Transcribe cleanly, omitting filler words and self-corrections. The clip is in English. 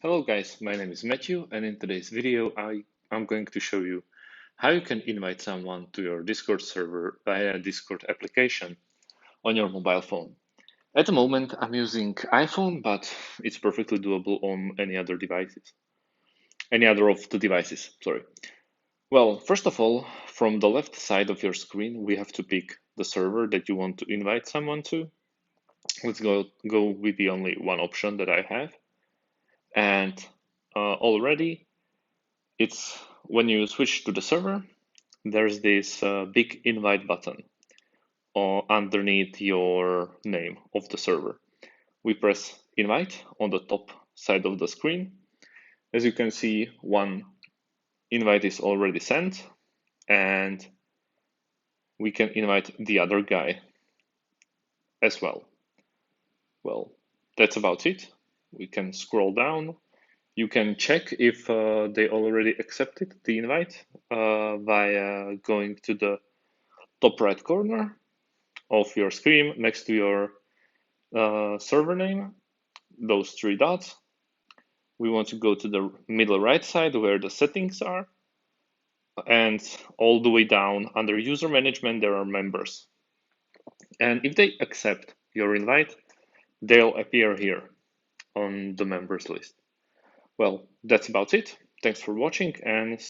Hello guys, my name is Matthew, and in today's video I'm going to show you how you can invite someone to your Discord server via Discord application on your mobile phone. At the moment I'm using iPhone, but it's perfectly doable on any other devices. Any other of the devices, sorry. Well, first of all, from the left side of your screen, we have to pick the server that you want to invite someone to. Let's go with the only one option that I have. And already it's when you switch to the server, there's this big invite button underneath your name of the server. We press invite on the top side of the screen. As you can see, one invite is already sent, and we can invite the other guy as well. Well, that's about it. We can scroll down. You can check if they already accepted the invite via going to the top right corner of your screen next to your server name, those three dots. We want to go to the middle right side where the settings are, and all the way down under user management there are members. And if they accept your invite, they'll appear here on the members list. Well, that's about it. Thanks for watching, and